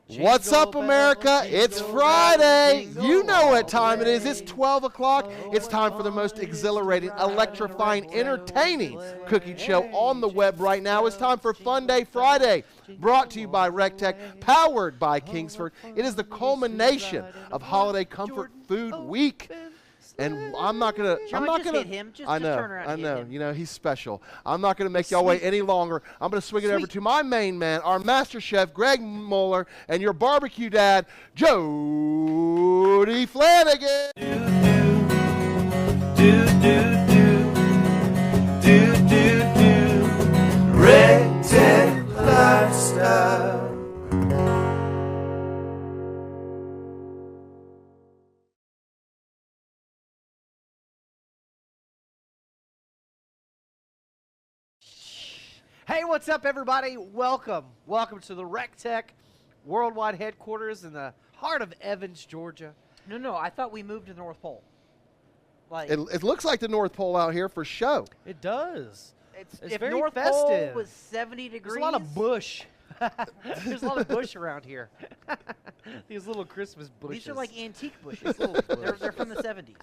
What's up, America? It's Friday. You know what time it is. It's 12 o'clock. It's time for the most exhilarating, electrifying, entertaining cooking show on the web right now. It's time for Funday Friday, brought to you by recteq, powered by Kingsford. It is the culmination of Holiday Comfort Food Week. And I'm not gonna. Hit him. Just turn around. I know. You know he's special. I'm not gonna make y'all wait any longer. I'm gonna swing it over to my main man, our master chef, Greg Mueller, and your barbecue dad, Jody Flanagan. recteq lifestyle. Hey, what's up, everybody? Welcome to the recteq worldwide headquarters in the heart of Evans, Georgia. No, I thought we moved to the North Pole. Like It looks like the North Pole out here for show. It does. it's It's if very North festive. Pole was 70 degrees. There's a lot of bush. There's a lot of bush around here. These little Christmas bushes. These are like antique bushes. they're from the 70s.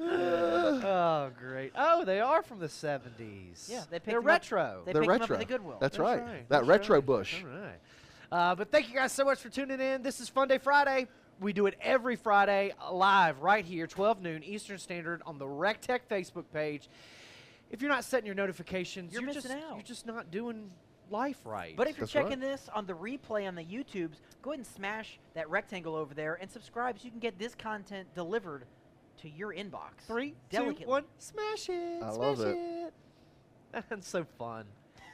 Oh, great. Oh, they are from the 70s. Yeah, they picked They're them up. retro. They They're picked them retro. up at the Goodwill. That's right. That That's retro right. bush. All right. But thank you guys so much for tuning in. This is Funday Friday. We do it every Friday live right here, 12 noon Eastern Standard on the recteq Facebook page. If you're not setting your notifications, You're just, missing out. You're just not doing life right. But if you're That's right. checking this on the replay on the YouTubes, go ahead and smash that rectangle over there and subscribe so you can get this content delivered to your inbox. 3, 2, Delicately. 1, smash it. I smash love it. That's so fun.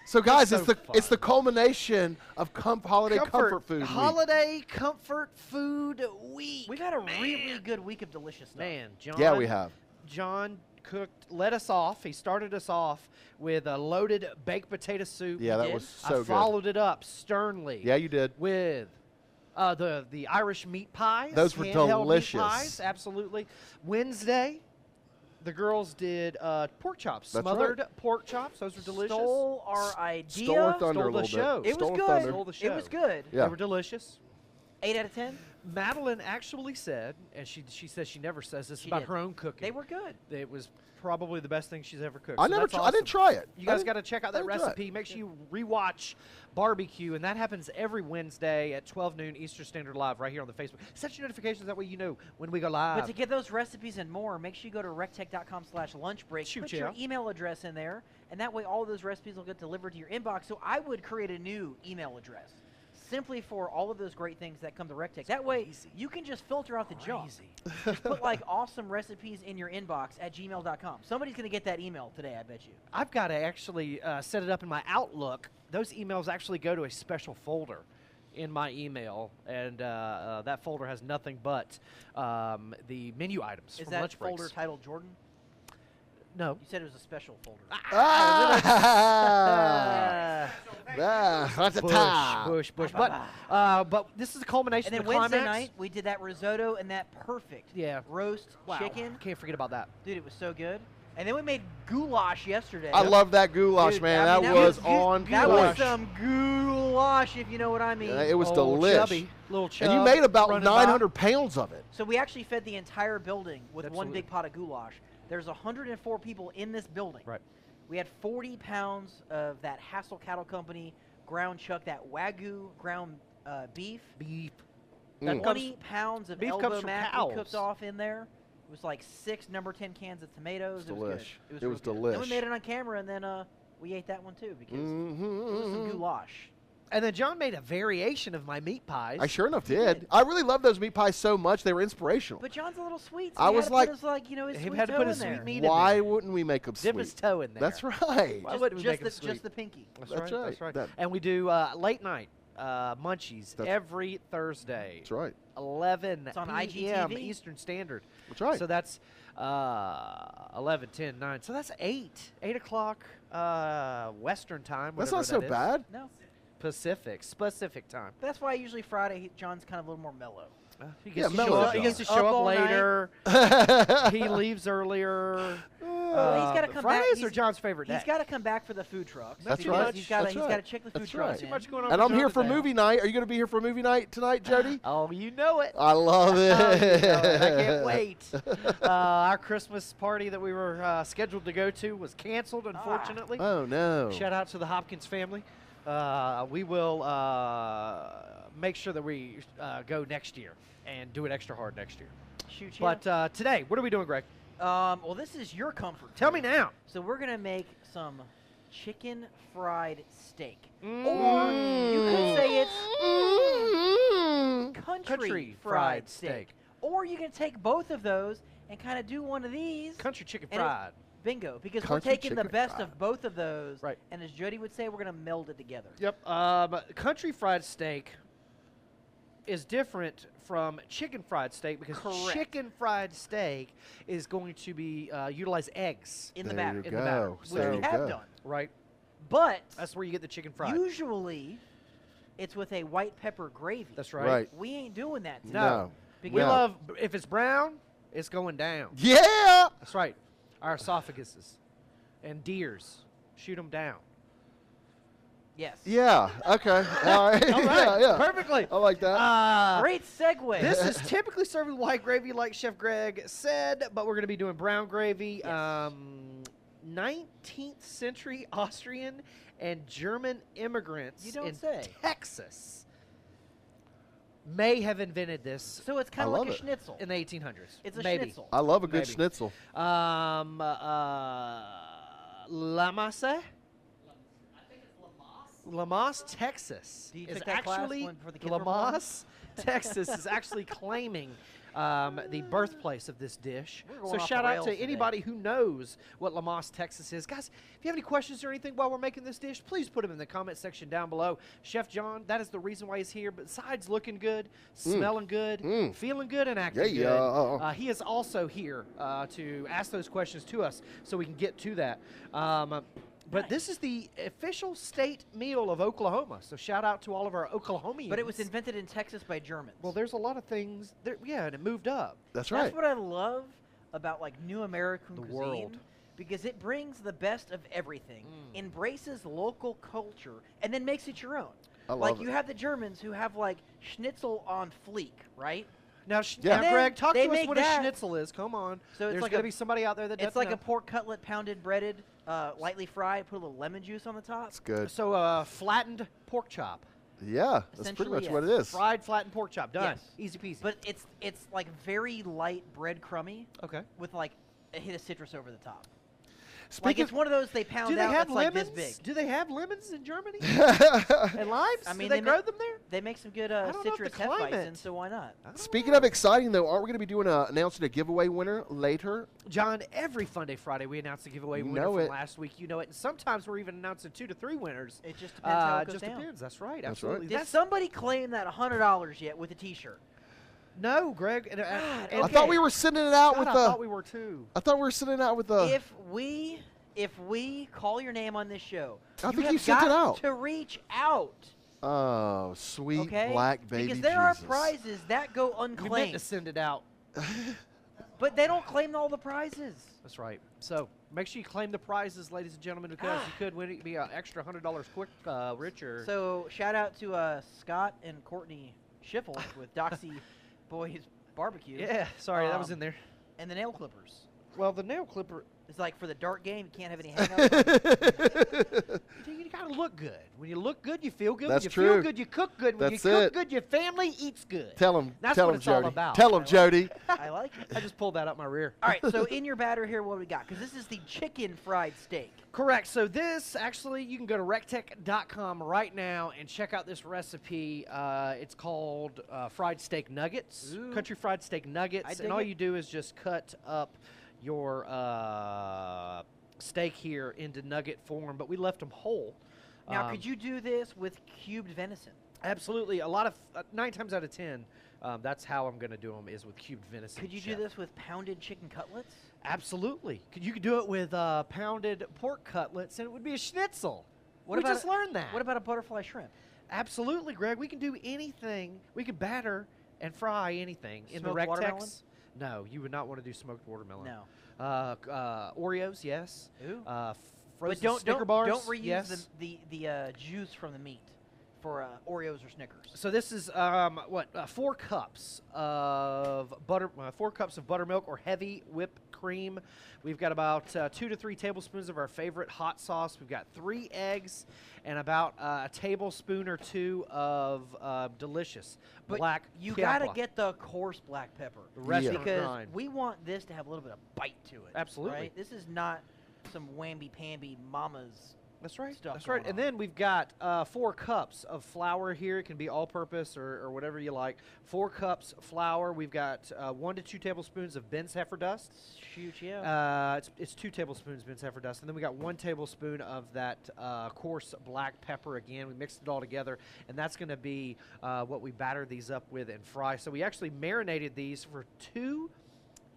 So guys, so it's the fun. culmination of holiday comfort food week. Holiday comfort food week. We've had a really good week of delicious stuff. Man, John. Yeah, we have. John led us off. He started us off with a loaded baked potato soup. Yeah, We that did. was I so good. followed it up sternly. Yeah, you did. With the Irish meat pies. Those were handheld delicious. Meat pies, absolutely. Wednesday, the girls did pork chops, That's smothered pork chops. Those were delicious. Stole our idea. Stole our thunder Stole a the little show. bit. It was Stole our good. thunder. Stole the show. It was good. Yeah. They were delicious. 8 out of 10. Madeline actually said, and she says she never says this She about did. her own cooking. They were good. It was probably the best thing she's ever cooked. I So never. that's I didn't awesome. try it. You guys got to check out that I didn't try it. recipe. Make sure you rewatch barbecue, and that happens every Wednesday at 12 noon Eastern Standard Live right here on the Facebook. Set your notifications, that way you know when we go live. But to get those recipes and more, make sure you go to recteq.com/lunchbreak. Shoot, Put your yeah. email address in there, and that way all of those recipes will get delivered to your inbox. So I would create a new email address simply for all of those great things that come to recteq. That way you can just filter out the junk. Just put like awesome recipes in your inbox at gmail.com. Somebody's going to get that email today, I bet you. I've got to actually set it up in my Outlook. Those emails actually go to a special folder in my email, and that folder has nothing but the menu items Is from that lunch breaks. folder titled Jordan? No. You said it was a special folder. That's a tie. Bush. But this is the culmination And then of the Wednesday climax. night, we did that risotto and that perfect roast chicken. Can't forget about that. Dude, it was so good. And then we made goulash yesterday. I love that goulash, Dude, man. I mean, that was on That was point. some goulash, if you know what I mean. Yeah, it was Old delish. chubby, little chub And you made about running 900 pounds of it. So we actually fed the entire building with one Absolutely. big pot of goulash. There's 104 people in this building. Right. We had 40 pounds of that Hassel Cattle Company ground chuck, that Wagyu ground beef. Beef. Mm. 20 pounds of beef comes elbow from mac cows. we cooked off in there. It was like 6 number 10 cans of tomatoes. It's It was good. delish. It was real good. Then we delish. made it on camera, and then we ate that one too because it was some Mhm. goulash. And then John made a variation of my meat pies. I sure enough did. I really love those meat pies so much. They were inspirational. But John's a little sweet. So I he was had to like- put his, like, his He sweet had to toe put in his there. sweet meat in Why there. wouldn't we make them Dip sweet? his toe in there. That's right. Why Just, wouldn't we just make 'em the, sweet? just the pinky. That's That's right. right. That's right. That- And we do late night munchies That's- every Thursday. That's right. 11 It's on p.m. IGTV. Eastern Standard. That's right. So that's 11, 10, 9. So that's 8 o'clock Western time. That's whatever not so that is. bad. No. Specific time. That's why usually Friday, John's kind of a little more mellow. He Yeah, gets, to, mellow show up, John. he gets to Up show up all night. later. He leaves earlier. Well, he's got to come back. Fridays are John's favorite day. He's got to come back for the food trucks. That's because right. He's got That's right. to check the food That's trucks. right. Too much going on And for I'm here John for today. movie night. Are you going to be here for movie night tonight, Jody? Oh, you know it. I love it. Oh, you know it. I can't wait. Our Christmas party that we were scheduled to go to was canceled, unfortunately. Oh, no. Shout out to the Hopkins family. We will make sure that we go next year and do it extra hard next year. Shoot you. But today, what are we doing, Greg? well, this is your comfort. Tell food. me now. So we're gonna make some chicken fried steak, Mm. or you could say it's country fried steak. Or you can take both of those and kind of do one of these. Country chicken And it- fried. Bingo, because Country we're taking the chicken best fried. of both of those, Right. and as Jody would say, we're gonna meld it together. Yep. Country fried steak is different from chicken fried steak because Correct. chicken fried steak is going to be utilize eggs, In the There batter, you in the batter. go. which There we you have go. done. right? But That's where you get the chicken fried. usually, it's with a white pepper gravy. That's right. Right. We ain't doing that today. No. Because We No. love if it's brown, it's going down. Yeah. That's right. Our esophaguses and deers shoot them down. yes. Yeah. Okay. All right. All right. Yeah, yeah. Perfectly. I like that. Great segue. This is typically served with white gravy, like Chef Greg said, but we're going to be doing brown gravy. Yes. 19th century Austrian and German immigrants You don't in say. Texas may have invented this So it's kind I of like love a it. schnitzel. in the 1800s. It's a Maybe. schnitzel. I love a good Maybe. schnitzel. Lamasse? Lamasse, Texas Do you is take that class actually for the kids were born? Lamasse, Texas is actually claiming the birthplace of this dish. We're So going off shout the out rails to today. anybody who knows what Lamasse, Texas is. Guys, if you have any questions or anything while we're making this dish, please put them in the comment section down below. Chef John, that is the reason why he's here. Besides looking good, smelling good, feeling good, and acting Yeah, good, yeah. he is also here to ask those questions to us so we can get to that. But this is the official state meal of Oklahoma. So shout out to all of our Oklahomians. But it was invented in Texas by Germans. Well, there's a lot of things there, yeah, and it moved up. That's right. That's what I love about like new American The cuisine, world. because it brings the best of everything, embraces local culture, and then makes it your own. I love like it. you have the Germans who have like schnitzel on fleek, right? Now, Yeah. now And Greg, talk they to us make what that- a schnitzel is. Come on. So it's There's like going a- to be somebody out there that It's doesn't like know. a pork cutlet, pounded, breaded, lightly fried, put a little lemon juice on the top. It's good. So flattened pork chop. Yeah. That's pretty Essentially, much what it yes. is. Fried flattened pork chop. Done. Yes. Easy peasy. But it's like very light breadcrummy okay. with like a hit of citrus over the top. Like Speaking it's one of those they pound Do they out have that's like lemons? this big. Do they have lemons in Germany? of And limes? I mean, Do they they grow make- them there? They make some good I don't know if citrus the climate- Hefeweizen, so why not? I don't speaking know. of exciting though, aren't we going to be doing announcing a giveaway winner later? John, every Funday Friday we announce a giveaway You winner know from it. last week. You know it. And sometimes we're even announcing 2 to 3 winners. It just depends how it It goes just down. depends. That's right. That's Absolutely. Did somebody claim that $100 yet with a T-shirt? No, Greg. And, God, I thought we were sending it out God, with I the. thought we were too. I thought we were sending it out with the. If we call your name on this show, I think have you sent it got out. to reach out. Oh, sweet Okay, black baby because there Jesus. are prizes that go You meant to unclaimed, send it out. but they don't claim all the prizes. That's right. So make sure you claim the prizes, ladies and gentlemen, because you could win it. Be an extra $100 quick richer. So shout out to Scott and Courtney Schiffel with Doxy Boys Barbecue. yeah, sorry, that was Um, in there. And the nail clippers. Well, the nail clipper. It's like for the dart game, you can't have any hangouts. You gotta look good. When you look good, you feel good. That's when you feel true. good, you cook good. When That's you cook it. good, your family eats good. Tell him. That's tell what him, it's all Jody. about. Tell I him, like Jody. I like it. I just pulled that out my rear. All right, so in your batter here, what do we got? Because this is the chicken fried steak. Correct. So this, actually, you can go to recteq.com right now and check out this recipe. It's called fried steak nuggets, Ooh. country fried steak nuggets. I dig And all it. you do is just cut up your steak here into nugget form, but we left them whole. Now, could you do this with cubed venison? Absolutely. A lot of 9 times out of 10, that's how I'm going to do them is with cubed venison. Could you do Chef. this with pounded chicken cutlets? Absolutely. You could do it with pounded pork cutlets, and it would be a schnitzel. What we about just a- learned that. What about a butterfly shrimp? Absolutely, Greg. We can do anything. We can batter and fry anything in the Smoked watermelon? Rectex. No, you would not want to do smoked watermelon. No. Oreos, yes. Ooh. Frozen But Snicker bars, don't reuse yes. the juice from the meat for Oreos or Snickers. So this is 4 cups of butter, 4 cups of buttermilk or heavy whipped cream. We've got about 2 to 3 tablespoons of our favorite hot sauce. We've got 3 eggs and about a tablespoon or 2 of delicious But black you pepper. gotta get the coarse black pepper. The restaurant Because grind. we want this to have a little bit of bite to it. Absolutely. Right? This is not some whamby-pamby mama's That's right. stuff That's right. going And on. then we've got 4 cups of flour here. It can be all-purpose or whatever you like. 4 cups flour. We've got 1 to 2 tablespoons of Ben's heifer dust. Shoot, yeah. It's 2 tablespoons Ben's heifer dust, and then we got 1 tablespoon of that coarse black pepper. Again, we mixed it all together, and that's going to be what we batter these up with and fry. So we actually marinated these for 2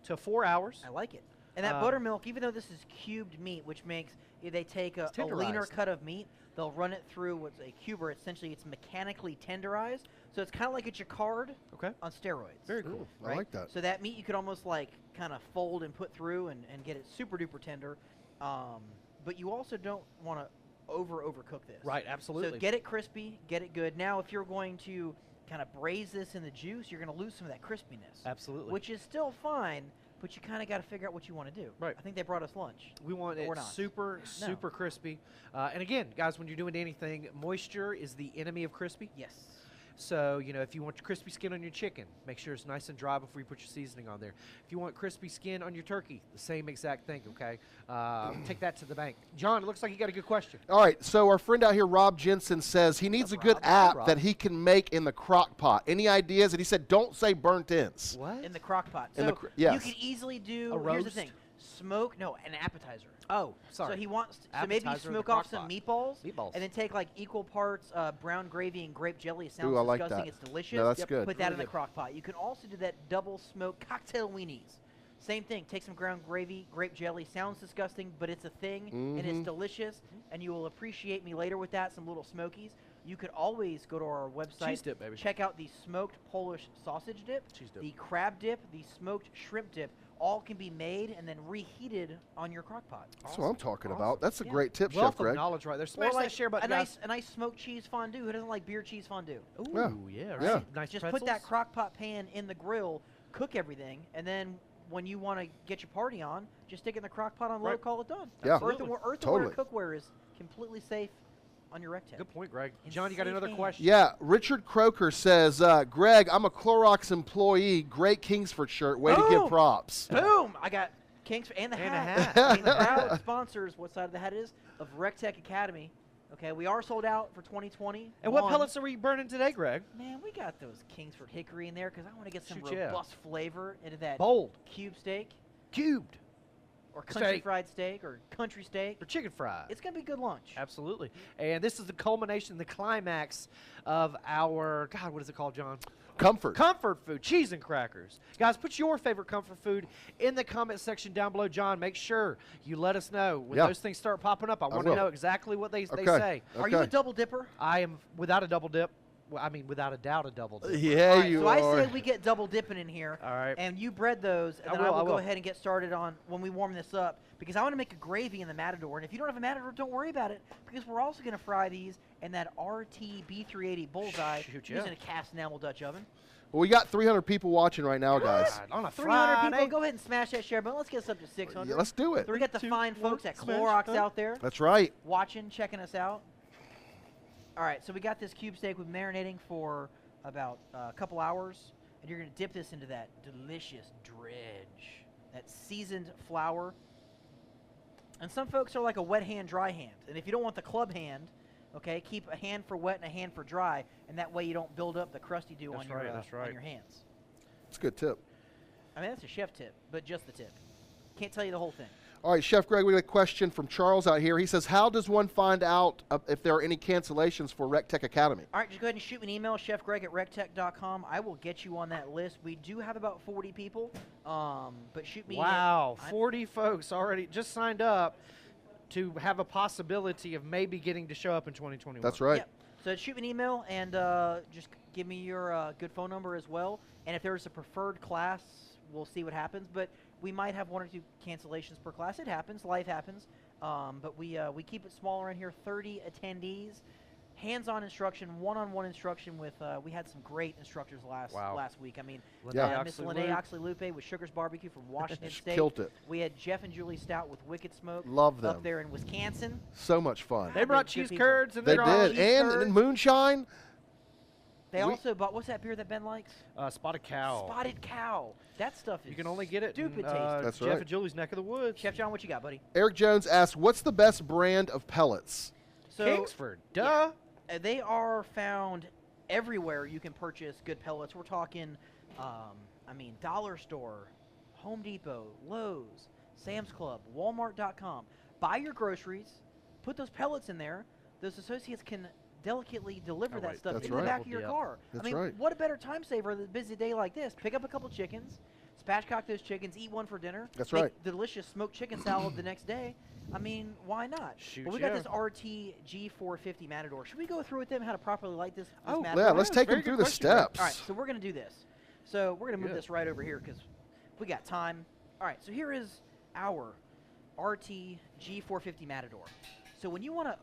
to 4 hours. I like it. And that buttermilk, even though this is cubed meat, which makes they take a leaner tenderized. cut of meat, they'll run it through what's a cuber. Essentially, it's mechanically tenderized, so it's kind of like a jacquard Okay. on steroids. Very cool. Ooh, I like that. So that meat you could almost like kind of fold and put through and get it super duper tender. But you also don't want to overcook this. Right, absolutely. So get it crispy, get it good. Now, if you're going to kind of braise this in the juice, you're going to lose some of that crispiness. Absolutely. Which is still fine, but you kind of got to figure out what you want to do. Right. I think they brought us lunch. We want But it we're not. super No. crispy. And again, guys, when you're doing anything, moisture is the enemy of crispy. Yes. So, you know, if you want crispy skin on your chicken, make sure it's nice and dry before you put your seasoning on there. If you want crispy skin on your turkey, the same exact thing, okay? Take that to the bank. John, it looks like you got a good question. All right, so our friend out here, Rob Jensen, says he needs a good Rob? app Rob. that he can make in the crock pot. Any ideas? And he said, don't say burnt ends. What? In the crock pot. In So the yes. you could easily do, A here's the roast? thing, an appetizer. Oh, sorry. So he wants to maybe Appetizer in the smoke off crock some pot. meatballs, Meatballs. and then take like equal parts brown gravy and grape jelly. It sounds Ooh, I like disgusting. that. It's delicious. No, that's good. Put that Really in the good. crock pot. You can also do that double smoked cocktail weenies. Same thing. Take some ground gravy, grape jelly. Sounds disgusting, but it's a thing, and it's delicious. And you will appreciate me later with that. Some little smokies. You could always go to our website. Cheese dip, baby. Check out the smoked Polish sausage dip, Cheese dip. the crab dip, the smoked shrimp dip. All can be made and then reheated on your crock pot. That's what I'm talking about. That's a Yeah. great tip, Wealth Chef of Greg. knowledge right there. Or Smash like that share button, a guys. nice smoked cheese fondue. Who doesn't like beer cheese fondue? Ooh, yeah. Right. Yeah. Nice Just pretzels. put that crock pot pan in the grill, cook everything, and then when you want to get your party on, just stick it in the crock pot on low, Right. call it done. Yeah. Absolutely. Earthenware Totally. cookware is completely safe on your recteq. Good point, Greg. In John, you got safe another hands. question? Yeah, Richard Croker says, Greg, I'm a Clorox employee. Great Kingsford shirt. Way to give Boom! props. Boom! I got Kingsford and the And a hat. hat. I mean, the proud sponsors, what side of the hat it is, of recteq Academy. Okay, we are sold out for 2020. And what pellets are we burning today, Greg? Man, we got those Kingsford hickory in there because I want to get some Shoot, yeah. robust flavor into that Bold. cube steak Cubed. or country Steak. fried steak or country steak. Or chicken fried. It's going to be good lunch. Absolutely. And this is the culmination, the climax of our, God, what is it called, John? Comfort. Comfort food, cheese and crackers. Guys, put your favorite comfort food in the comment section down below. John, make sure you let us know when Yeah. those things start popping up. I want to will. know exactly what they Okay. say. Are you a Okay. double dipper? I am, without a double dip, well, I mean, without a doubt, a double dip. Yeah, All right, you so are. I say we get double dipping in here. All right. And you bread those, and I then will, I I will go will. ahead and get started on when we warm this up because I want to make a gravy in the Matador. And if you don't have a Matador, don't worry about it because we're also going to fry these in that RT B380 bullseye Shoot, yeah. using a cast enamel Dutch oven. Well, we got 300 people watching right now, guys. God, on a 300 Friday. people. Go ahead and smash that share button. Let's get us up to 600. Yeah, let's do it. We got the 2, fine 1, folks at smash, Clorox huh? out there That's right. watching, checking us out. All right, so we got this cube steak. We've been marinating for about a couple hours, and you're going to dip this into that delicious dredge, that seasoned flour. And some folks are like a wet hand, dry hand. And if you don't want the club hand, okay, keep a hand for wet and a hand for dry, and that way you don't build up the crusty dew That's on your right, that's right. on your hands. That's a good tip. I mean, that's a chef tip, but just the tip. Can't tell you the whole thing. All right, Chef Greg, we got a question from Charles out here. He says, how does one find out if there are any cancellations for recteq Academy? All right, just go ahead and shoot me an email, chefgreg@recteq.com. I will get you on that list. We do have about 40 people, but shoot me. Wow, I'm- 40 folks already just signed up to have a possibility of maybe getting to show up in 2021. That's right. Yep. So shoot me an email and just give me your good phone number as well. And if there's a preferred class, we'll see what happens. But we might have 1 or 2 cancellations per class. It happens. Life happens. But we keep it small around here. 30 attendees. Hands-on instruction, one-on-one instruction with. We had some great instructors last week. I mean, Miss Lene Oxley-Lupe with Sugar's Barbecue from Washington State. Killed it. We had Jeff and Julie Stout with Wicked Smoke. Love them. Up there in Wisconsin. So much fun. They brought cheese curds. And they did. And moonshine. They also bought, what's that beer that Ben likes? Spotted Cow. Spotted Cow. That stuff is You can only get it stupid in, tasty. That's Jeff right. and Julie's neck of the woods. Chef John, what you got, buddy? Eric Jones asked, what's the best brand of pellets? So, Kingsford. Duh. they are found everywhere you can purchase good pellets. We're talking, Dollar Store, Home Depot, Lowe's, Sam's Club, Walmart.com. Buy your groceries, put those pellets in there. Those associates can delicately deliver that stuff That's into the right. back of your car. That's right. What a better time saver than a busy day like this. Pick up a couple chickens, spatchcock those chickens, eat one for dinner. That's make right. delicious smoked chicken salad the next day. I mean, why not? Shoot, But we got this RT G450 Matador. Should we go through with them how to properly light this Matador? Yeah, let's take them through the steps. All right, so we're going to do this. So we're going to move this right over here because we got time. All right, so here is our RT G450 Matador. So when you want to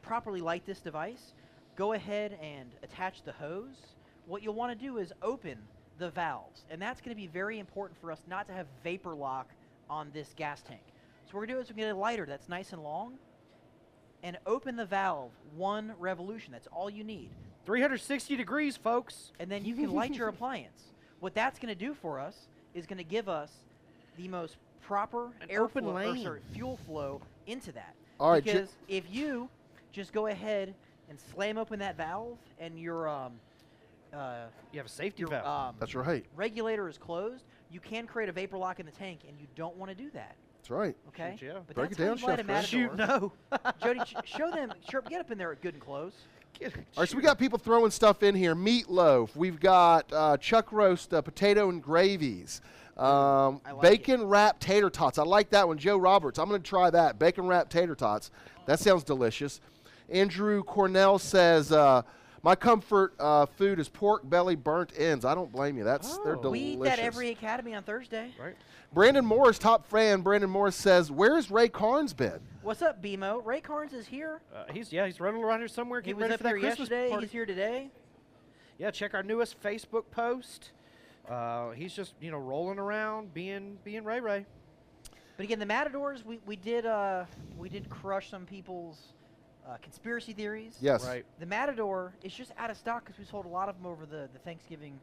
properly light this device, go ahead and attach the hose. What you'll want to do is open the valves, and that's going to be very important for us not to have vapor lock on this gas tank. So what we're going to do is we're going to get a lighter that's nice and long and open the valve 1 revolution. That's all you need. 360 degrees, folks. And then you can light your appliance. What that's going to do for us is going to give us the most proper fuel flow into that. All right, because if you just go ahead and slam open that valve and your You have a safety valve. That's right. regulator is closed, you can create a vapor lock in the tank, and you don't want to do that. That's right. Okay? Shoot, yeah. But Break that's it how down, you light a Chef Chris. Matador. Shoot, no. Jody, show them. Sherp, get up in there good and close. All right, so we got people throwing stuff in here. Meatloaf. We've got chuck roast, potato and gravies. like Bacon wrapped tater tots. I like that one. Joe Roberts. I'm going to try that. Bacon wrapped tater tots. That sounds delicious. Andrew Cornell says, my comfort food is pork belly burnt ends. I don't blame you. They're delicious. We eat that every Academy on Thursday. Right. Brandon Morris, top fan. Brandon Morris says, where's Ray Carnes been? What's up, BMO? Ray Carnes is here. He's running around here somewhere. He Getting was ready up for that here Christmas yesterday. party. He's here today. Yeah, check our newest Facebook post. He's just rolling around, being Ray Ray. But again, the Matadors, we did crush some people's conspiracy theories. Yes. Right. The Matador is just out of stock because we sold a lot of them over the Thanksgiving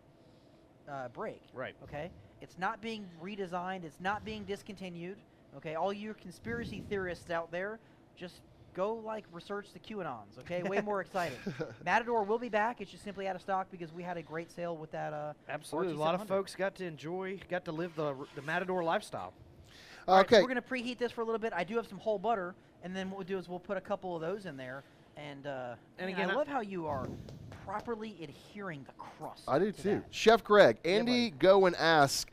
break. Right. Okay? It's not being redesigned. It's not being discontinued. Okay? All you conspiracy theorists out there, just go, research the QAnons. Okay? Way more exciting. Matador will be back. It's just simply out of stock because we had a great sale with that Absolutely. RT A lot of 700. folks got to live the Matador lifestyle. All right, Okay. so we're going to preheat this for a little bit. I do have some whole butter, and then what we'll do is we'll put a couple of those in there. And again, I love how you are properly adhering the crust. I do to too. that. Chef Greg, Andy Go and ask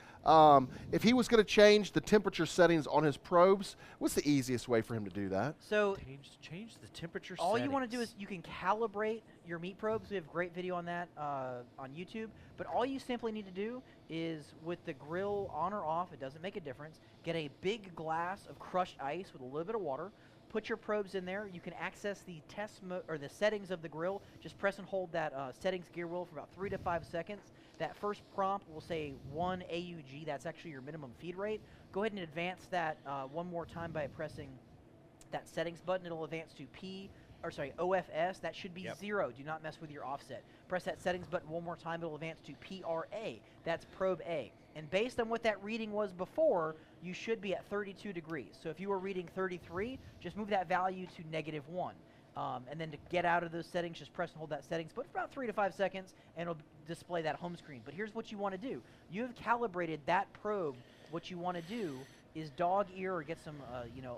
if he was going to change the temperature settings on his probes, what's the easiest way for him to do that? So Change the temperature all settings. you want to do is you can calibrate your meat probes. We have a great video on that on YouTube. But all you simply need to do is with the grill on or off, it doesn't make a difference, get a big glass of crushed ice with a little bit of water. Put your probes in there. You can access the the settings of the grill. Just press and hold that settings gear wheel for about 3 to 5 seconds. That first prompt will say 1 AUG. That's actually your minimum feed rate. Go ahead and advance that one more time by pressing that settings button. It'll advance to OFS. That should be 0. Do not mess with your offset. Press that settings button one more time. It'll advance to PRA. That's probe A. And based on what that reading was before, you should be at 32 degrees. So if you were reading 33, just move that value to -1. And then to get out of those settings, just press and hold that settings, but for about 3 to 5 seconds, and it'll display that home screen. But here's what you want to do. You have calibrated that probe. What you want to do is dog ear or get some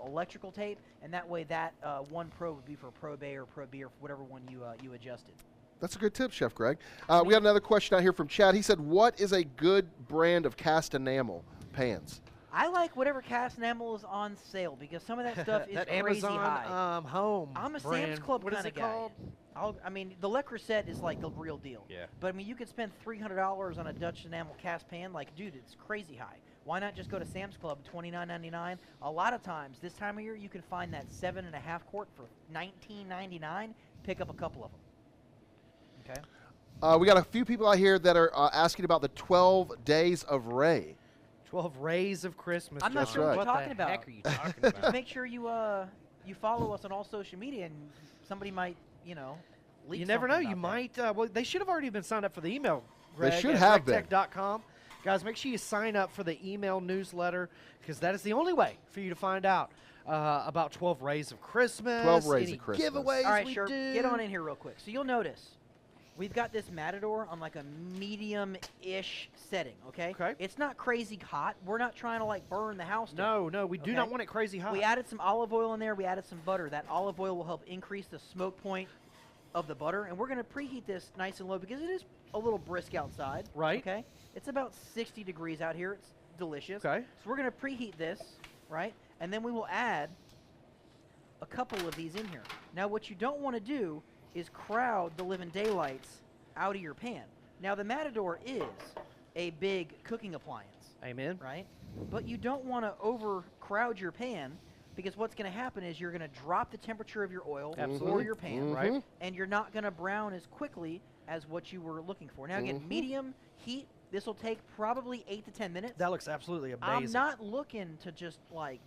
electrical tape, and that way that one probe would be for probe A or probe B or whatever one you adjusted. That's a good tip, Chef Greg. We got another question out here from Chad. He said, what is a good brand of cast enamel pans? I like whatever cast enamel is on sale because some of that stuff is that crazy Amazon high. home. I'm a brand. Sam's Club What is kind it of guy. called? I mean, the Le Creuset is like the real deal. Yeah. But I mean, you could spend $300 on a Dutch enamel cast pan. Like, dude, it's crazy high. Why not just go to Sam's Club, $29.99? A lot of times, this time of year, you can find that 7.5 quart for $19.99. Pick up a couple of them. Okay. We got a few people out here that are asking about the 12 days of Ray. 12 rays of Christmas. I'm not John. sure what That's you're What talking the about. heck are you talking Just about? make sure you follow us on all social media, and somebody might, leak You never know. something You about might. Well, they should have already been signed up for the email. They Greg, should at have been. recteq.com. Guys, make sure you sign up for the email newsletter because that is the only way for you to find out about 12 Rays of Christmas. 12 Rays any of Christmas. giveaways that. All right, we sure. do. Get on in here real quick. So you'll notice we've got this Matador on like a medium-ish setting, okay? Okay. It's not crazy hot. We're not trying to like burn the house down. No, we do Okay. not want it crazy hot. We added some olive oil in there. We added some butter. That olive oil will help increase the smoke point of the butter. And we're going to preheat this nice and low because it is a little brisk outside. Right. Okay. It's about 60 degrees out here. It's delicious. Okay. So we're going to preheat this, right? And then we will add a couple of these in here. Now, what you don't want to do is crowd the living daylights out of your pan. Now, the Matador is a big cooking appliance, Amen. right? But you don't want to overcrowd your pan because what's going to happen is you're going to drop the temperature of your oil or Absolutely. your pan, Mhm. Right. and you're not going to brown as quickly as what you were looking for. Now, again, medium heat, this will take probably 8 to 10 minutes. That looks absolutely amazing. I'm not looking to just, like,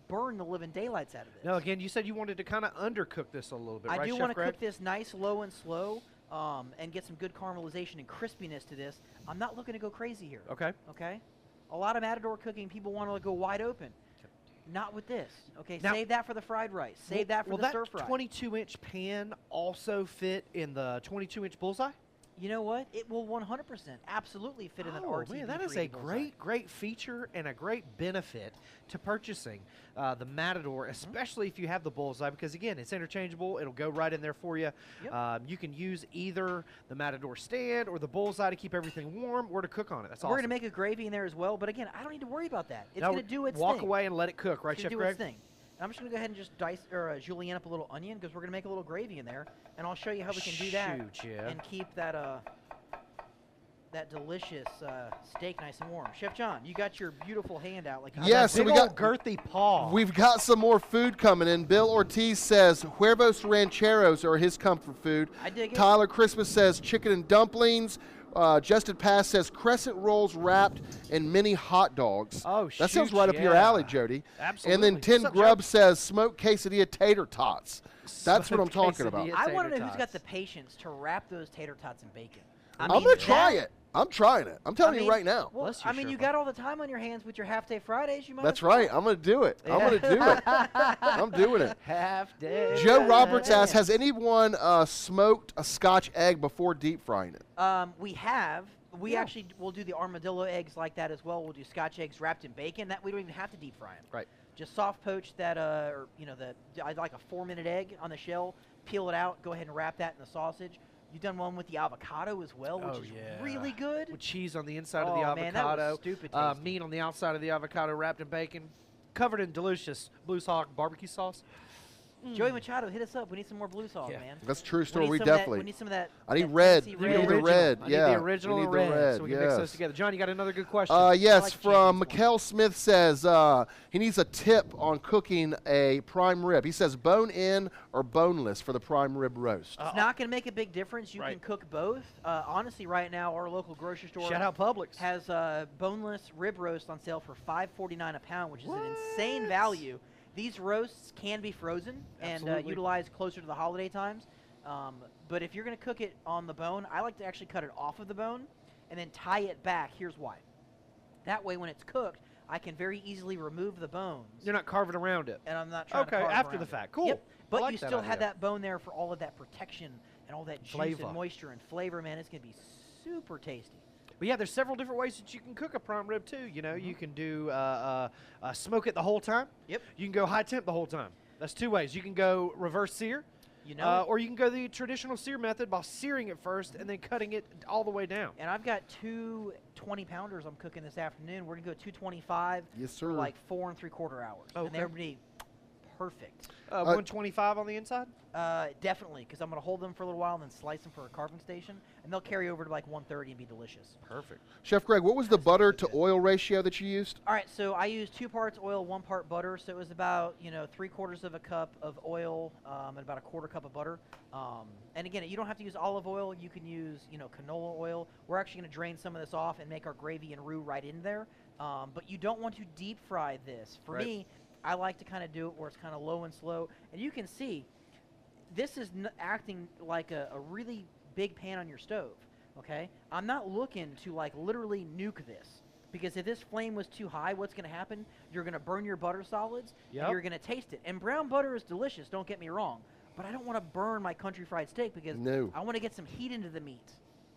burn the living daylights out of this. No, again, you said you wanted to kind of undercook this a little bit, I right, do Chef want to Greg? cook this nice, low and slow, and get some good caramelization and crispiness to this. I'm not looking to go crazy here. Okay. Okay? A lot of Matador cooking, people want to go wide open. Not with this. Okay, Now- save that for the fried rice. Save that for Will the stir fry. that 22-inch pan also fit in the 22-inch bullseye? You know what? It will 100% absolutely fit in an RTV. Man, that is a great feature and a great benefit to purchasing the Matador, especially if you have the bullseye, because again, it's interchangeable. It'll go right in there for you. Yep. You can use either the Matador stand or the bullseye to keep everything warm or to cook on it. That's We're awesome. going to make a gravy in there as well, but again, I don't need to worry about that. It's Now, going to do its walk thing. away and let it cook, right, It's Chef gonna do Greg? its thing. I'm just going to go ahead and just dice or julienne up a little onion because we're going to make a little gravy in there, and I'll show you how we can do that Shoot, yeah. and keep that that delicious steak nice and warm. Chef John, you got your beautiful hand out like you Yes, Big so we old got girthy paw. We've got some more food coming in. Bill Ortiz says huevos rancheros are his comfort food. I dig it. Tyler Christmas says chicken and dumplings. Justin Pass says crescent rolls wrapped in mini hot dogs. Oh, that sounds shoot, right up your yeah. alley, Jody. Absolutely. And then What's Tin up, Grub Joe? says smoked quesadilla tater tots. That's what I'm Smoked talking about. quesadilla. I want to tater know who's got tots. the patience to wrap those tater tots in bacon. I'm gonna try that- it. I'm trying it. I'm telling I you mean, right now. Well, Bless you, I mean, you Sherpa. got all the time on your hands with your half day Fridays. You might. That's as well. right. I'm gonna do it. I'm gonna do it. I'm doing it. Half day. Joe Roberts asks, has anyone smoked a Scotch egg before deep frying it? We have. We Yeah. actually will do the armadillo eggs like that as well. We'll do Scotch eggs wrapped in bacon. That we don't even have to deep fry them. Right. Just soft poach that, or I like a 4-minute egg on the shell. Peel it out. Go ahead and wrap that in the sausage. You've done one with the avocado as well, which Oh, is yeah. really good. With cheese on the inside of the Oh, man, that was avocado. stupid tasty. Meat on the outside of the avocado wrapped in bacon. Covered in delicious Blues Hawk barbecue sauce. Joey Machado, hit us up. We need some more blue sauce, Yeah. man. That's a true story. We We need some of that- definitely. we need some of that. I need that red. fancy You need the original. red. I Yeah. need the original we and need the red, so we can mix yes. those together. John, you got another good question. Yes, like from Jason's Mikkel Smith says he needs a tip on cooking a prime rib. He says bone in or boneless for the prime rib roast. It's not going to make a big difference. You Right. can cook both. Honestly, right now, our local grocery store Shout out Publix. has boneless rib roast on sale for $5.49 a pound, which is an insane value. These roasts can be frozen and Absolutely. utilized closer to the holiday times. But if you're going to cook it on the bone, I like to actually cut it off of the bone and then tie it back. Here's why. That way, when it's cooked, I can very easily remove the bones. You're not carving around it. And I'm not trying to Okay, carve after around the it. fact. Cool. Yep. I But like you that still have idea. that bone there for all of that protection and all that juice Flavor. and moisture and flavor, man. It's going to be super tasty. But yeah, there's several different ways that you can cook a prime rib too. You know, you can do smoke it the whole time. Yep. You can go high temp the whole time. That's two ways. You can go reverse sear. You know it. Or you can go the traditional sear method by searing it first and then cutting it all the way down. And I've got two 20-pounders I'm cooking this afternoon. We're going to go 225 Yes, sir. for like 4 3/4 hours. Okay. And they're going to be perfect. 125 on the inside? Definitely, because I'm going to hold them for a little while and then slice them for a carving station. And they'll carry over to like 130 and be delicious. Perfect. Chef Greg, what was the butter to oil ratio that you used? All right, so I used 2 parts oil, 1 part butter. So it was about, 3/4 of a cup of oil and about a 1/4 cup of butter. And again, you don't have to use olive oil. You can use, canola oil. We're actually going to drain some of this off and make our gravy and roux right in there. But you don't want to deep fry this. For me, I like to kind of do it where it's kind of low and slow. And you can see this is acting like a really big pan on your stove, okay? I'm not looking to like literally nuke this, because if this flame was too high, what's going to happen? You're going to burn your butter solids, and you're going to taste it. And brown butter is delicious, don't get me wrong, but I don't want to burn my country fried steak because I want to get some heat into the meat.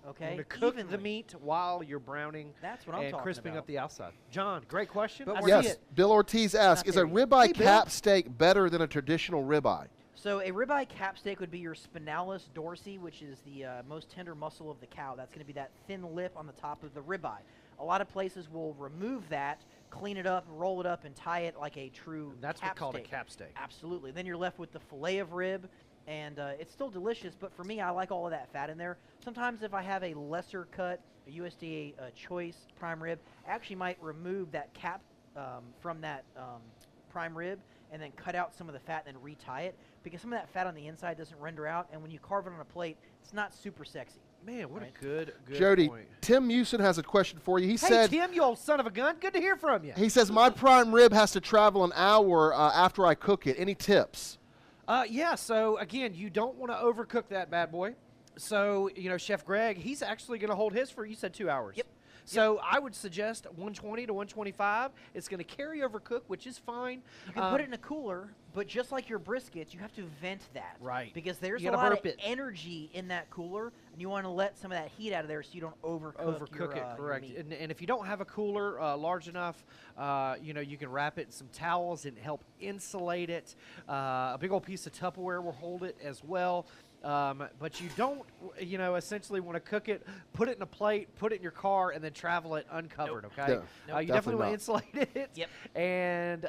Okay, to cook the meat while you're browning. That's what I'm and talking crisping about. up the outside. John, great question. But Yes, Bill Ortiz asks, is a ribeye cap steak better than a traditional ribeye? So a ribeye cap steak would be your spinalis dorsi, which is the most tender muscle of the cow. That's going to be that thin lip on the top of the ribeye. A lot of places will remove that, clean it up, roll it up, and tie it like a true That's cap what's called steak. a cap steak. Absolutely. Then you're left with the fillet of rib, and it's still delicious, but for me, I like all of that fat in there. Sometimes if I have a lesser cut, a USDA choice prime rib, I actually might remove that cap from that prime rib and then cut out some of the fat and then retie it, because some of that fat on the inside doesn't render out, and when you carve it on a plate, it's not super sexy. Man, what a good Jody, point. Tim Mewson has a question for you. He Hey, said, Tim, you old son of a gun. Good to hear from you. he says, my prime rib has to travel an hour after I cook it. Any tips? Yeah, so again, you don't want to overcook that bad boy. So, Chef Greg, he's actually going to hold his for, you said 2 hours. Yep. So I would suggest 120 to 125. It's going to carry over cook, which is fine. You can put it in a cooler, but just like your briskets, you have to vent that. Right. Because there's You a gotta lot of burp it. energy in that cooler, and you want to let some of that heat out of there so you don't overcook your, it, correct. Your meat. And if you don't have a cooler large enough, you can wrap it in some towels and help insulate it. A big old piece of Tupperware will hold it as well. But you don't, essentially want to cook it, put it in a plate, put it in your car, and then travel it uncovered, okay? No, you definitely want to not. insulate it. Yep. And,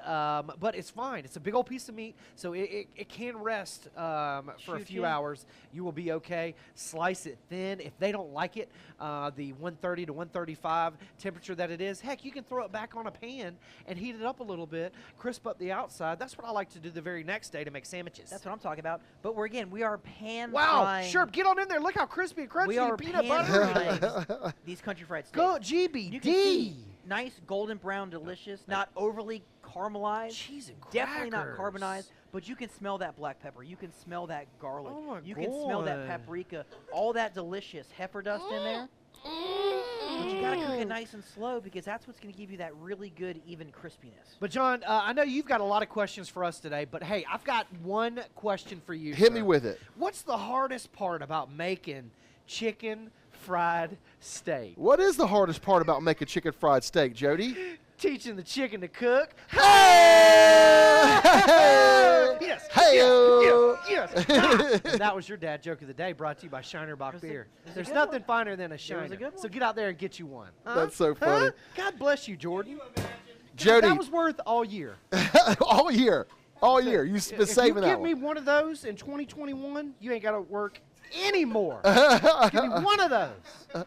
but it's fine. It's a big old piece of meat, so it can rest for a few hours. You will be okay. Slice it thin. If they don't like it, the 130 to 135 temperature that it is, heck, you can throw it back on a pan and heat it up a little bit, crisp up the outside. That's what I like to do the very next day to make sandwiches. That's what I'm talking about. But we are pan Wow, frying. Sherp, get on in there. Look how crispy and crunchy We are and peanut pan butter. frying these country fried steaks. Go, You can GBD. see nice golden brown, delicious, not overly caramelized. Cheese and Definitely not crackers. carbonized, but you can smell that black pepper. You can smell that garlic. Oh my you can smell that God. paprika. All that delicious heifer dust in there. But you gotta cook it nice and slow, because that's what's gonna give you that really good, even crispiness. But John, I know you've got a lot of questions for us today, but hey, I've got one question for you. Hit sir. me with it. What's the hardest part about making chicken fried steak? What is the hardest part about making chicken fried steak, Jody? Teaching the chicken to cook. Hey! Yes. Hey-o! Yes. Yes. And that was your dad joke of the day, brought to you by Shiner Bock Was it- Beer. was it a There's good nothing one? finer than a was a Shiner. good one? So get out there and get you one. Huh? That's so funny. Huh? God bless you, Jordan. Jody, That was worth all year. all year. All year. You've been If saving you that give me one. one of those in 2021, you ain't got to work anymore. Give me one of those.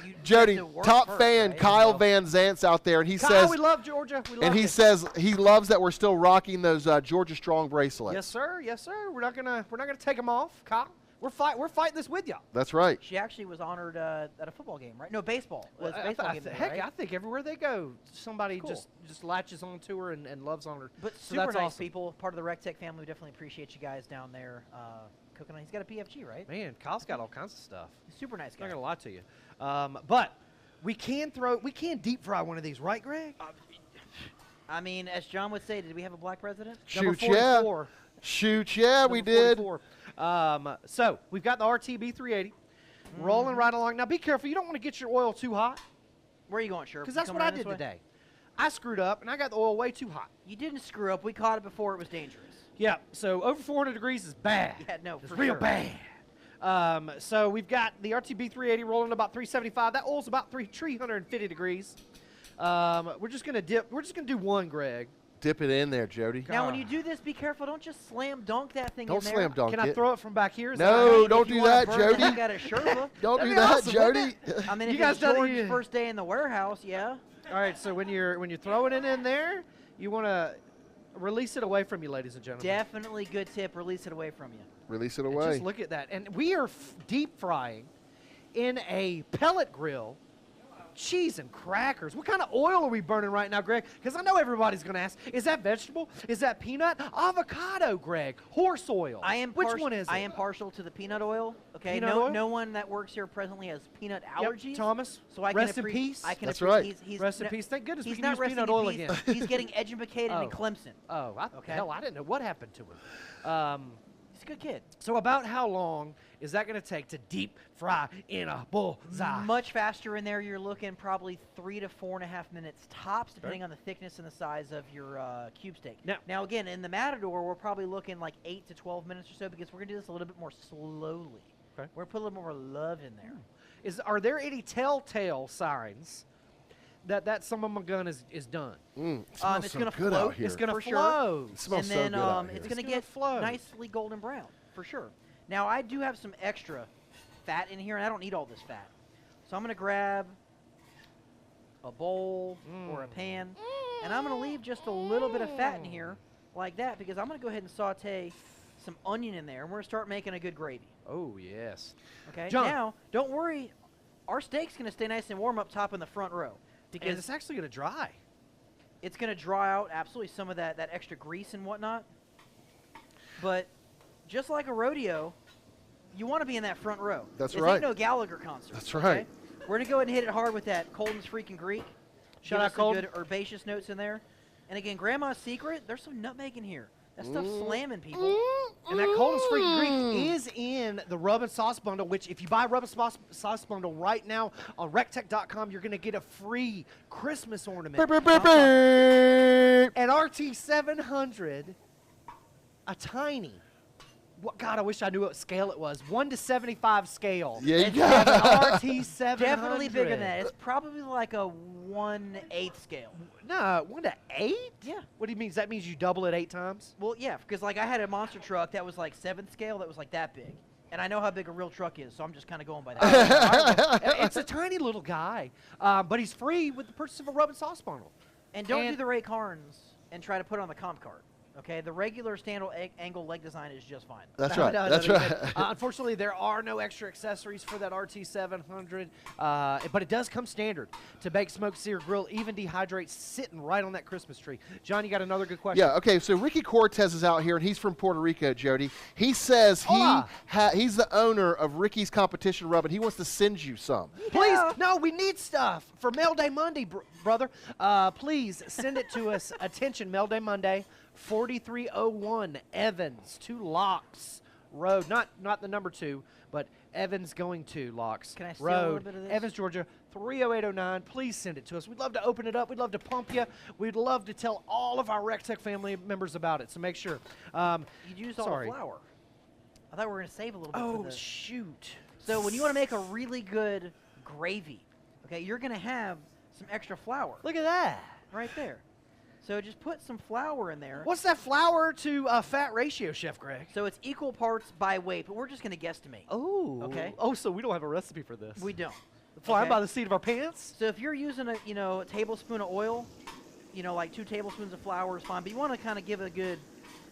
You Jody, have to work top first, fan right? Kyle Van Zant's out there, and he Kyle, says, we love Georgia. We love and he you. says he loves that we're still rocking those Georgia Strong bracelets. Yes, sir. Yes, sir. We're not gonna take them off, Kyle. We're fighting this with y'all. That's right. She actually was honored at a football game, right? No, baseball. It was a baseball game, Heck, right? I think everywhere they go, somebody Cool. just latches onto her and loves on her. But So super that's nice awesome. people, part of the recteq family. We definitely appreciate you guys down there cooking. He's got a PFG, right? Man, Kyle's got all kinds of stuff. Super nice I'm guy. not gonna lie to you, but we can deep fry one of these, right, Greg? I mean, as John would say, did we have a black president? Number Shoot, yeah. 44. Shoot, yeah, we Number did. 44. So we've got the RTB 380 rolling right along. Now be careful. You don't want to get your oil too hot, Where are you going, Sherpa? because You that's coming what I around this did way? today. I screwed up and I got the oil way too hot. You didn't screw up. We caught it before it was dangerous. Yeah, so over 400 degrees is bad. Yeah, no, it's for real sure. bad. So we've got the RTB 380 rolling about 375. That oil's about 350 degrees. We're just gonna dip. We're just gonna do one, Greg. Dip it in there, Jody. Now, when you do this, be careful. Don't just slam dunk that thing Don't in there. slam dunk Can I it. throw it from back here? Is No, that all right? don't If you do wanna that, burn Jody. it, got a Sherpa. Don't That'd do be that, awesome, wouldn't Jody. I mean, You if guys it's done it, George's yeah. first day in the warehouse, yeah. All right, so when you're throwing it in there, you want to release it away from you, ladies and gentlemen. Definitely good tip. Release it away from you. Release it And away. just look at that. And we are deep frying in a pellet grill cheese and crackers. What kind of oil are we burning right now, Greg? Because I know everybody's going to ask, is that vegetable? Is that peanut? Avocado, Greg. Horse oil. Which one is it? I am partial to the peanut oil. Okay, Peanut oil? no one that works here presently has peanut Yep, allergies. Thomas, So I rest can in peace. I can That's appreciate- right. He's Rest in no- peace. Thank goodness He's we can not use resting peanut in oil peace. again. He's getting educated in Clemson. Oh, Okay. hell, I didn't know what happened to him. He's a good kid. So about how long is that going to take to deep fry in a bullseye? Much faster in there. You're looking probably 3 to 4.5 minutes tops, depending on the thickness and the size of your cube steak. Now, again, in the Matador, we're probably looking like 8 to 12 minutes or so because we're gonna do this a little bit more slowly. Okay. We're gonna put a little more love in there. Are there any telltale signs that some of my gun is done? It smells It's so gonna good float. out here. It's going to For sure. flow. It smells and so then good out here. it's It's gonna gonna get flow. nicely golden brown for sure. Now I do have some extra fat in here, and I don't need all this fat, so I'm gonna grab a bowl or a pan, and I'm gonna leave just a little bit of fat in here like that because I'm gonna go ahead and saute some onion in there, and we're gonna start making a good gravy. Oh, yes. Okay. John. Now, don't worry, our steak's gonna stay nice and warm up top in the front row And because it's actually going to dry. it's going to draw out absolutely some of that extra grease and whatnot. But just like a rodeo, you want to be in that front row. That's This right. ain't no Gallagher concert. That's right. Okay? We're going to go ahead and hit it hard with that Colton's Freaking Greek. Shout Give out us some Colton. good herbaceous notes in there. And again, Grandma's Secret, there's some nutmeg in here. That stuff's slamming, people. And that Colton's Freaking Greek is in the rub and sauce bundle, which if you buy rub and sauce bundle right now on recteq.com, you're going to get a free Christmas ornament. An RT700, a tiny. God, I wish I knew what scale it was. 1 to 75 scale. Yeah, you It's got an RT700. Definitely bigger than that. It's probably like a 1/8 scale. No, 1 to 8? Yeah. What do you mean? Does that mean you double it 8 times? Well, yeah, because like I had a monster truck that was like 7th scale that was like that big. And I know how big a real truck is, so I'm just kind of going by that. It's a tiny little guy, but he's free with the purchase of a rub and sauce bundle. And don't do And- the Ray Carnes and try to put it on the comp cart. Okay, the regular stand angle leg design is just fine. That's No, right. no, That's no, right. Unfortunately, there are no extra accessories for that RT700, but it does come standard to bake, smoke, sear, grill, even dehydrate, sitting right on that Christmas tree. John, you got another good question? Yeah, okay, so Ricky Cortez is out here, and he's from Puerto Rico, Jody. He says Hola. he's the owner of Ricky's Competition Rub, and he wants to send you some. Please, Yeah. no, we need stuff for Mail Day Monday, brother. Please send it to us. Attention, Mail Day Monday, 4301 Evans, 2 Locks Road. Not the number 2, but Evans going to Locks Can I steal a little Road, bit of this? Evans, Georgia, 30809. Please send it to us. We'd love to open it up. We'd love to pump you. We'd love to tell all of our recteq family members about it. So make sure. You used all sorry. the flour. I thought we were going to save a little bit for Oh this. shoot! So when you want to make a really good gravy, okay, you're going to have some extra flour Look at that. right there. So just put some flour in there. What's that flour to fat ratio, Chef Greg? So it's equal parts by weight, but we're just going to guesstimate. Oh. Okay. Oh, so we don't have a recipe for this. We don't. Flying okay? by the seat of our pants? So if you're using a tablespoon of oil, like 2 tablespoons of flour is fine. But you want to kind of give it a good,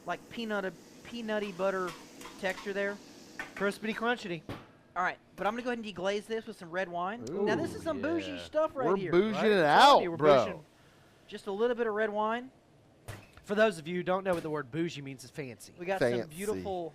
like peanutty butter texture there. Crispity crunchity. All right, but I'm gonna go ahead and deglaze this with some red wine. Now this is some bougie yeah. stuff right We're here. bouging right? it Telling out, you, we're bro. bouging. Just a little bit of red wine. For those of you who don't know what the word bougie means, it's fancy. We got Fancy. some beautiful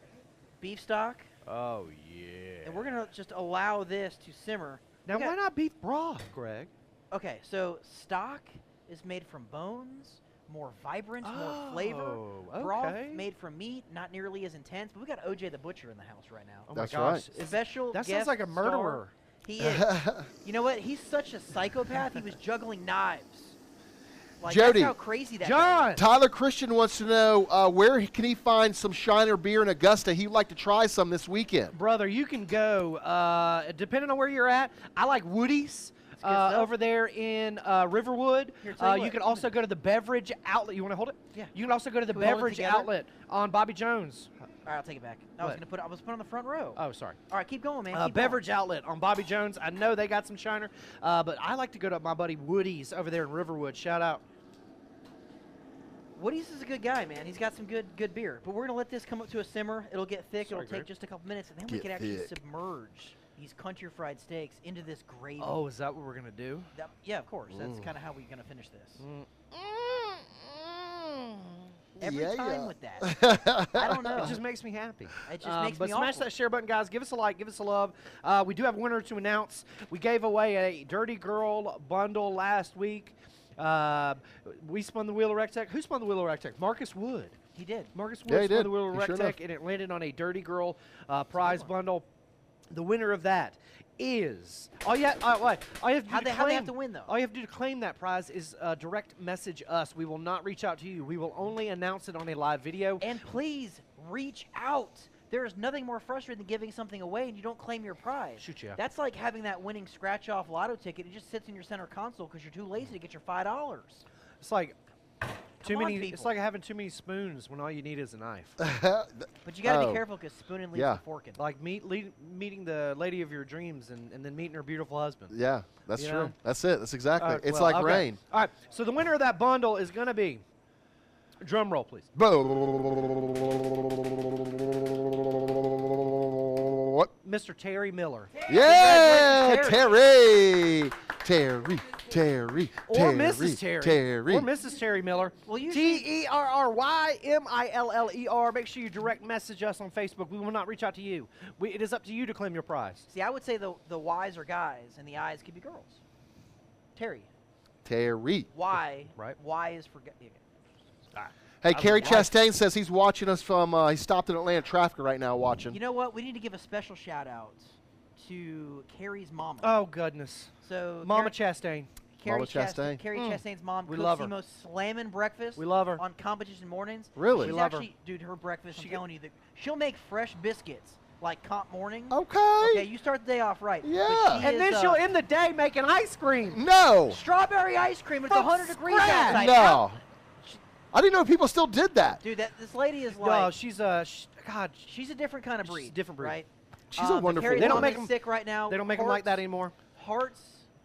beef stock, Oh, yeah. and we're gonna just allow this to simmer. Now, We got- why not beef broth, Greg? Okay, so stock is made from bones, more vibrant, more flavor. Oh, Broth okay. made from meat, not nearly as intense. But we got OJ the Butcher in the house right now. Oh That's my gosh. right. It's- Special That sounds guest like a star. He is. You know what? He's such a psychopath. He was juggling knives Like, Jody. that's how crazy that John. is. Tyler Christian wants to know where can he find some Shiner beer in Augusta. He'd like to try some this weekend. Brother, you can go, depending on where you're at. I like Woody's stuff. over there in Riverwood. Here, tell you You what, can give also me go to the beverage outlet. You want to hold it? Yeah. You can also go to the Can we hold it beverage together? outlet on Bobby Jones. All right, I'll take it back. I What? was put on the front row. Oh, sorry. All right, keep going, man. Keep Beverage outlet on Bobby Jones. I know they got some Shiner, but I like to go to my buddy Woody's over there in Riverwood. Shout out. going. Woody's is a good guy, man. He's got some good beer. But we're gonna let this come up to a simmer. It'll get thick. Sorry, It'll take Greg. just a couple minutes, and then we Get can actually thick. submerge these country fried steaks into this gravy. Oh, is that what we're gonna do? Yeah, of course. That's kind of how we're gonna finish this. Every Yeah, time yeah. with that. I don't know. It just makes me happy. It just makes but me smash awful. that share button, guys. Give us a like. Give us a love. We do have a winner to announce. We gave away a Dirty Girl bundle last week. We spun the wheel of recteq. Who spun the wheel of recteq? Marcus Wood. He did. Marcus Yeah, Wood he spun did. the wheel of He sure recteq, enough. and it landed on a Dirty Girl prize bundle. The winner of that is all you have to do How'd to they claim, have to win, though? All you have to do to claim that prize is direct message us. We will not reach out to you. We will only announce it on a live video. And please reach out. There is nothing more frustrating than giving something away and you don't claim your prize. Shoot ya. That's like having that winning scratch-off lotto ticket. It just sits in your center console because you're too lazy to get your $5. It's like Come on, It's people. like having too many spoons when all you need is a knife. But you got to Oh. be careful because spooning leads Yeah. to forking. Like meeting the lady of your dreams and then meeting her beautiful husband. Yeah, that's You true. know? That's it. That's exactly. It's Well, like okay. rain. All right. So the winner of that bundle is going to be, drum roll, please. What? Mr. Terry Miller. Yeah, Congratulations, Terry. Terry. Or Mrs. Terry. Terry. Or Mrs. Terry Miller. Well, usually- TerryMiller. Make sure you direct message us on Facebook. We will not reach out to you. It is up to you to claim your prize. See, I would say the Y's are guys and the I's could be girls. Terry. Terry. Y. Right. Y is for... Yeah. Hey, I Kerry like- Chastain says he's watching us from, he stopped in Atlanta traffic right now watching. You know what? We need to give a special shout-out to Carrie's mama. Oh, goodness. So Mama Chastain. Carrie Mama Chastain. Carrie Chastain's mom We cooks love the her. most slamming breakfast We love her. on competition mornings. Really? She's We love her. actually, dude, her breakfast, I'm telling you, she'll make fresh biscuits like comp morning. Okay. Okay, you start the day off right. But Yeah. she And is, then she'll end the day making ice cream. No. strawberry ice cream. It's From 100 degrees scratch. outside. No. I didn't know people still did that. Dude, this lady is No, like, she's God. she's a different kind of she's breed. a different breed. Right? She's a but wonderful Carrie's They don't mom woman. make is 'em- sick right now. They don't make them like that anymore. Hearts.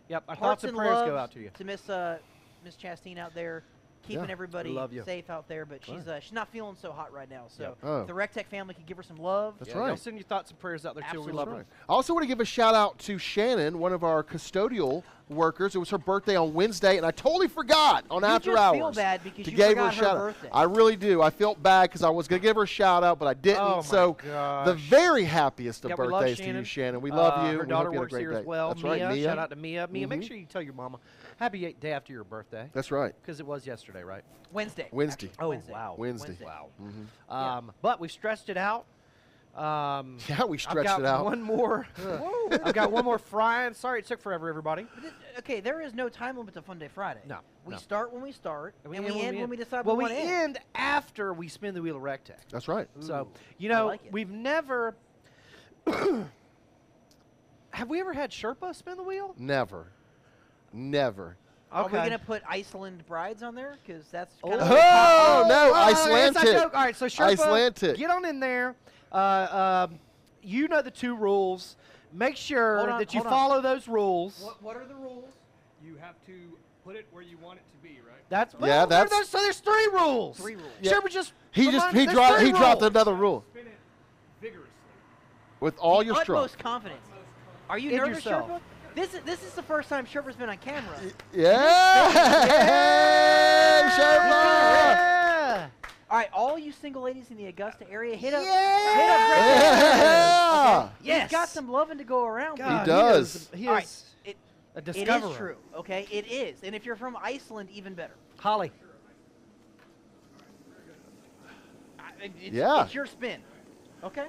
Yep. Our Hearts thoughts and prayers love go out to you. To Miss Chastain out there, keeping Yeah, everybody we love you. safe out there. But she's not feeling so hot right now. So Yep. Oh. if the recteq family could give her some love. That's Yeah, right. Y'all send your thoughts and prayers out there too. We Absolutely. love That's her. right. I also want to give a shout out to Shannon, one of our custodial workers. It was her birthday on Wednesday, and I totally forgot on You After just Hours feel bad because to you give her forgot a her shout birthday. out. I really do. I felt bad because I was going to give her a shout out, but I didn't. Oh, my so gosh. the very happiest of Yeah, we love birthdays to you, Shannon. Shannon. We love you. Her We daughter hope you had a works great here day. as well. That's Mia, right, Mia. shout out to Mia. Mia, make Mhm. sure you tell your mama happy day after your birthday. That's right. Because it was yesterday, right? Wednesday. Wednesday. actually. Oh, Wednesday. wow. Wednesday. Wow. Mhm. But we stretched it out. Yeah, we I've stretched got it out. one more. I've got one more frying. Sorry it took forever, everybody. Okay, there is no time limit to Funday Friday. No, We no. start when we start, and we end when we decide Well, we we want to end. end after we spin the wheel of recteq. That's right. So, you I know, like it. we've never. Have we ever had Sherpa spin the wheel? Never. Never. Are we going to put Iceland brides on there? Because that's kind of Oh, no, inside Icelandic. joke. All right, so Sherpa, Icelandic. get on in there. You know the 2 rules. Make sure Hold on, that you hold on. follow those rules. What are the rules? You have to put it where you want it to be, right? That's Yeah, that's- so there's 3 rules. 3 rules. Yeah. Sherpa just He remind me, there's dropped 3 dropped rules. another rule Spin it vigorously. with all your Utmost strokes. confidence. Are you In nervous, yourself. Sherpa? This is the first time Sherpa's been on camera. Yeah. Sherpa. Yeah. All right, all you single ladies in the Augusta area, hit up. Yeah. Yes. He's got some loving to go around. God, does. He All is right, it a is discoverer. true. Okay, it is. And if you're from Iceland, even better. Holly. Yeah. It's your spin. Okay.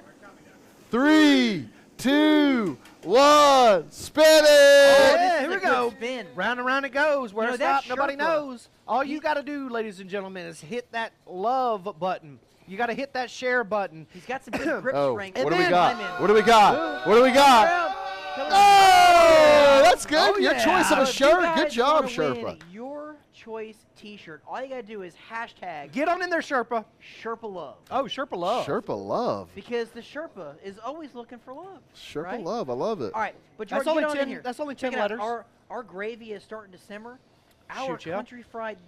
3, 2, 1, spin it! Oh, Yeah, this is here a we good go. Spin. Round and round it goes. Where You know, it that stops, nobody Sherpa, knows. All you got to do, ladies and gentlemen, is hit that love button. You got to hit that share button. He's got some good grip Oh, strength. what do we then- got? What do we got? What do we got? Come on. Oh, that's good. Oh, Your yeah. choice of a So if you shirt. guys Good job, wanna win Sherpa. Your choice T-shirt. All you gotta do is hashtag Get on in there, Sherpa. Sherpa Love. Oh, Sherpa Love. Sherpa Love. Because the Sherpa is always looking for love. Sherpa right? Love. I love it. All right, but That's Jordan, only get on 10 in here. that's only Check 10 it out. letters. Our gravy is starting to simmer. Our Shoot, yeah. country fried,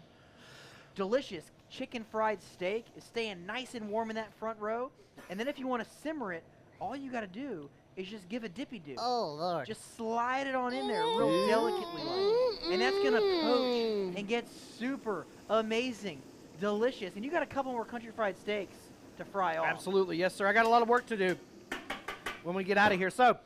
delicious chicken fried steak is staying nice and warm in that front row. And then if you want to simmer it, all you got to do is just give a dippy do. Oh, Lord. Just slide it on in there real delicately, like, and that's gonna poach and get super amazing, delicious. And you got a couple more country fried steaks to fry off. Absolutely. Yes, sir. I got a lot of work to do when we get out of here. So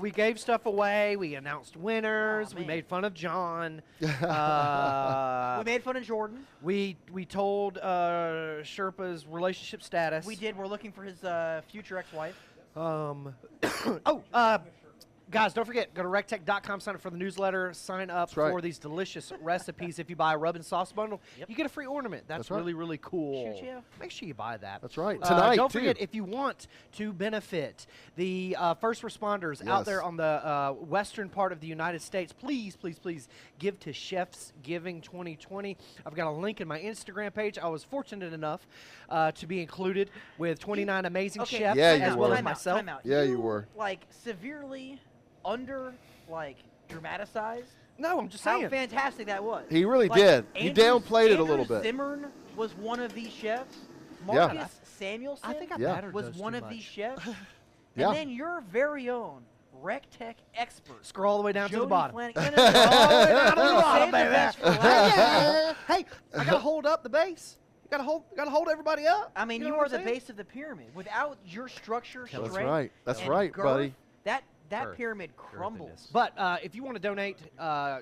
we gave stuff away. We announced winners. Oh, we man. made fun of John. We made fun of Jordan. We told Sherpa's relationship status. We did. We're looking for his future ex-wife. Guys, don't forget, go to recteq.com, sign up for the newsletter, sign up That's right. for these delicious recipes. If you buy a rub and sauce bundle, Yep. you get a free ornament. That's right. really, really cool. Shoot, yeah. Make sure you buy that. That's right. Tonight, don't too. forget, if you want to benefit the first responders out Yes. there on the western part of the United States, please, please, please give to Chef's Giving 2020. I've got a link in my Instagram page. I was fortunate enough to be included with 29 amazing Okay, chefs Yeah, as you well were. as time out, myself. time out. Yeah, you were. Like severely dramatized. No, I'm just How saying. fantastic that was. He really Like, did. He downplayed it a Andrew little bit. Zimmern was one of these chefs. Yeah. Marcus Samuelson I think I Yeah. battered was those one too of much. these chefs. Yeah. And then your very own recteq expert. Scroll all the way down to the Jody bottom. Flanagan. All the way down to the bottom, Save the baby. best for last. Hey, I gotta hold up the base. Gotta hold everybody up. I mean, know you what are I'm the saying? base of the pyramid. Without your structure, That's strength, right. That's and right, girth, buddy. That Girth. pyramid crumbles. But if you want to donate,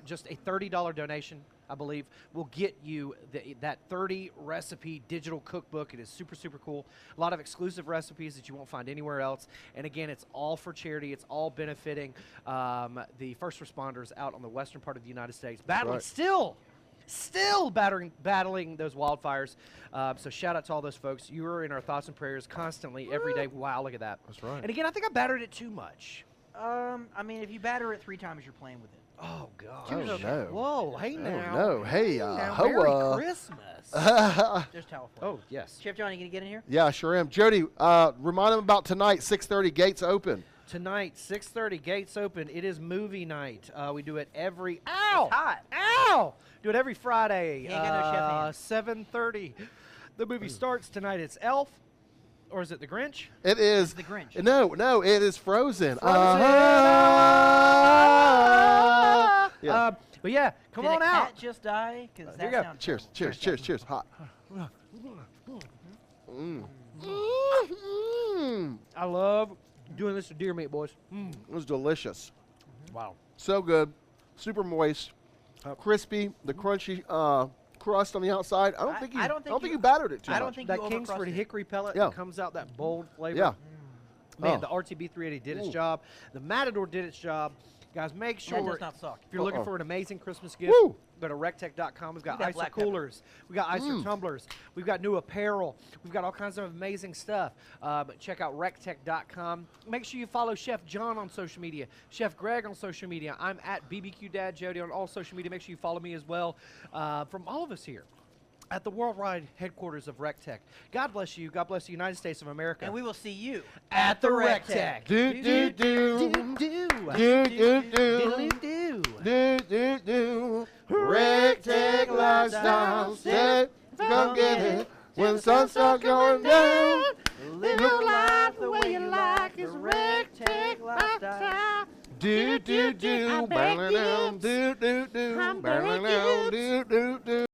just a $30 donation, I believe, will get you that 30 recipe digital cookbook. It is super, super cool. A lot of exclusive recipes that you won't find anywhere else. And again, it's all for charity. It's all benefiting the first responders out on the western part of the United States, battling right. still battling those wildfires. So shout out to all those folks. You are in our thoughts and prayers constantly, every day. Wow, look at that. That's right. And again, I think I battered it too much. I mean, if you batter it 3 times, you're playing with it. Oh, God. Oh, no. Whoa, hey Oh, now. no. Hey, Now, Hoa. Merry Christmas. There's towel for Oh, yes. Chef John, you gonna get in here? Yeah, sure am. Jody, remind them about tonight, 6:30, gates open. Tonight, 6:30, gates open. It is movie night. We do it every... Ow! It's hot. Ow! Do it every Friday. He ain't got no chef hands. 7:30. The movie starts tonight. It's Elf. Or is it The Grinch? It is. The Grinch. No, it is Frozen. Yeah. But yeah, come Did on a out. cat just die? Because Here that you go. sounds Cheers, terrible. cheers. Hot. I love doing this to deer meat, boys. It was delicious. Wow. So good. Super moist. Crispy. The crunchy crust on the outside. I don't think you battered it too I don't much. think That you Kingsford overcrusted it. hickory pellet Yeah. that comes out that bold flavor. Yeah. Man, Oh. the RTB 380 did its Ooh. job. The Matador did its job. Guys, make That sure does not suck. if you're looking Uh-oh. for an amazing Christmas gift, Woo. go to recteq.com. We've got that ISO black pepper. coolers. We've got ISO tumblers. We've got new apparel. We've got all kinds of amazing stuff. But check out recteq.com. Make sure you follow Chef John on social media, Chef Greg on social media. I'm at BBQ Dad Jody on all social media. Make sure you follow me as well. From all of us here at the worldwide headquarters of recteq. God bless you. God bless the United States of America. And we will see you at the recteq. Do. Recteq lifestyle. Say, come get it when the sun starts going down. Live your life the way you like is recteq lifestyle. Do.